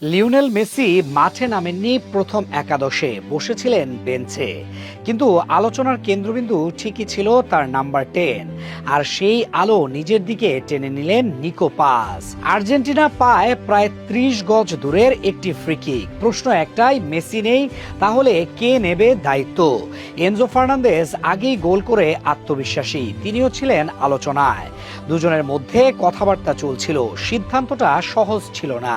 Lionel Messi মাঠে নামেননি প্রথম একাদশে, বসেছিলেন বেঞ্চে। কিন্তু আলোচনার কেন্দ্রবিন্দু ঠিকই ছিল তার নাম্বার 10, আর সেই আলো নিজের দিকে টেনে নিলেন নিকো পাস। আর্জেন্টিনা পায় প্রায় 30 গজ দূরের একটি ফ্রিকিক। প্রশ্ন একটাই, মেসি নেই, তাহলে কে নেবে দায়িত্ব? এনজো ফার্নান্দেজ আগেই গোল করে আত্মবিশ্বাসী, তিনিও ছিলেন আলোচনায়। দুজনের মধ্যে কথাবার্তা চলছিল, সিদ্ধান্তটা সহজ ছিল না।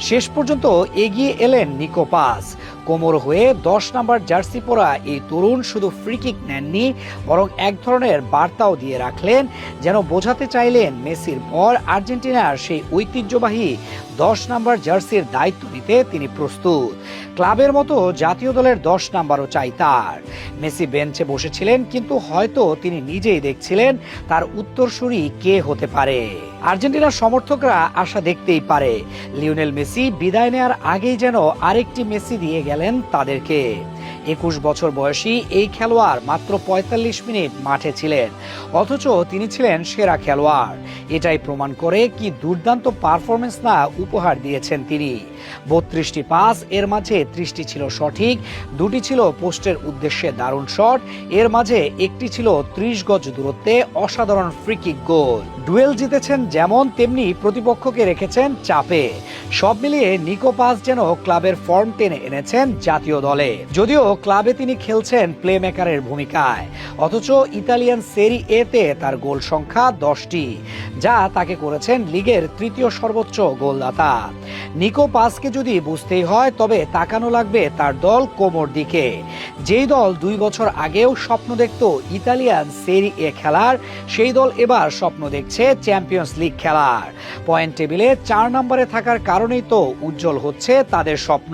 শেষ পর্যন্ত এগিয়ে এলেন নিকো পাস। কোমর হয়ে 10 নাম্বার জার্সি পরা এই তরুণ শুধু ফ্রিকিক নেননি, বরং এক ধরনের বার্তাও দিয়ে রাখলেন, যেন বোঝাতে চাইলেন মেসির পর আর্জেন্টিনার সেই ঐতিহ্যবাহী 10 নাম্বার জার্সির দায়িত্ব নিতে তিনি প্রস্তুত। ক্লাবের মতো জাতীয় দলের 10 নাম্বারও চাই তার। মেসি বেঞ্চে বসেছিলেন, কিন্তু হয়তো তিনি নিজেই দেখছিলেন তার উত্তরসূরি কে হতে পারে। আর্জেন্টিনার সমর্থকরা আশা দেখতেই পারে, লিওনেল মেসি বিদায় নেওয়ার আগেই যেন আরেকটি মেসি দিয়ে গেলেন তাদেরকে। 21 বছর বয়সী এই খেলোয়াড় মাত্র 45 মিনিট মাঠে ছিলেন, অথচ তিনি ছিলেন সেরা খেলোয়াড়। এটাই প্রমাণ করে কি দুর্দান্ত পারফরমেন্স না উপহার দিয়েছেন তিনি। 32টি পাস, এর মাঝে 30টি ছিল সঠিক, 2টি ছিল পোস্টের উদ্দেশ্যে দারুণ শট, এর মাঝে একটি ছিল 30 গজ দূরত্বে অসাধারণ ফ্রিকিক গোল। ডুয়েল জিতেছেন যেমন, তেমনি প্রতিপক্ষকে রেখেছেন চাপে। সব মিলিয়ে নিকো পাস যেন ক্লাবের ফর্ম টেনে এনেছেন জাতীয় দলে। যদিও ক্লাবে তিনি খেলছেন প্লে মেকারের ভূমিকায়, অথচ ইতালিয়ান সেরি এতে তার গোল সংখ্যা 10টি, যা তাকে করেছেন লিগের তৃতীয় সর্বোচ্চ গোলদাতা। নিকো পাসকে যদি বুঝতেই হয়, তবে তাকানো লাগবে তার দল কোমোর দিকে। যেই দল 2 বছর আগেও স্বপ্ন দেখত ইতালিয়ান সেরি এ খেলার, সেই দল এবার স্বপ্ন দেখছে চ্যাম্পিয়ন্স লিগ খেলার। পয়েন্ট টেবিলে 4 নম্বরে থাকার কারণেই তো উজ্জ্বল হচ্ছে তাদের স্বপ্ন।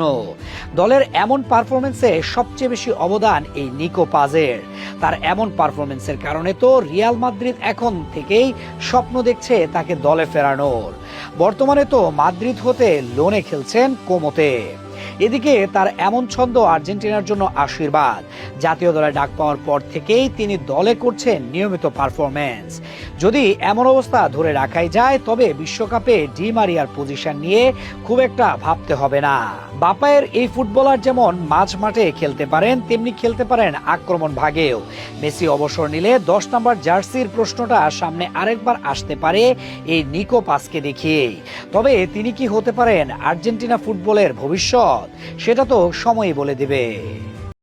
দলের এমন পারফরমেন্সে সবচেয়ে বেশি অবদান এই নিকো পাসের। তার এমন পারফরমেন্সের কারণে তো রিয়াল মাদ্রিদ এখন থেকেই স্বপ্ন দেখছে তাকে দলে ফেরানোর। বর্তমানে তো মাদ্রিদ হতে লোনে খেলছেন কোমোতে। এদিকে তার এমন ছন্দ আর্জেন্টিনার জন্য আশীর্বাদ। জাতীয় দলে ডাক পাওয়ার পর থেকেই তিনি দলে করছেন নিয়মিত পারফরমেন্স। যদি এমন অবস্থা ধরে রাখাই যায়, তবে বিশ্বকাপে ডি মারিয়ার পজিশন নিয়ে খুব একটা ভাবতে হবে না। বাপায়ের এই ফুটবলার যেমন মাঝ মাঠে খেলতে পারেন, তেমনি খেলতে পারেন আক্রমণ ভাগেও। মেসি অবসর নিলে 10 নম্বর জার্সির প্রশ্নটা সামনে আরেকবার আসতে পারে এই নিকো পাসকে দেখিয়েই। তবে তিনি কি হতে পারেন আর্জেন্টিনা ফুটবলের ভবিষ্যৎ, সেটা তো সময়ই বলে দেবে।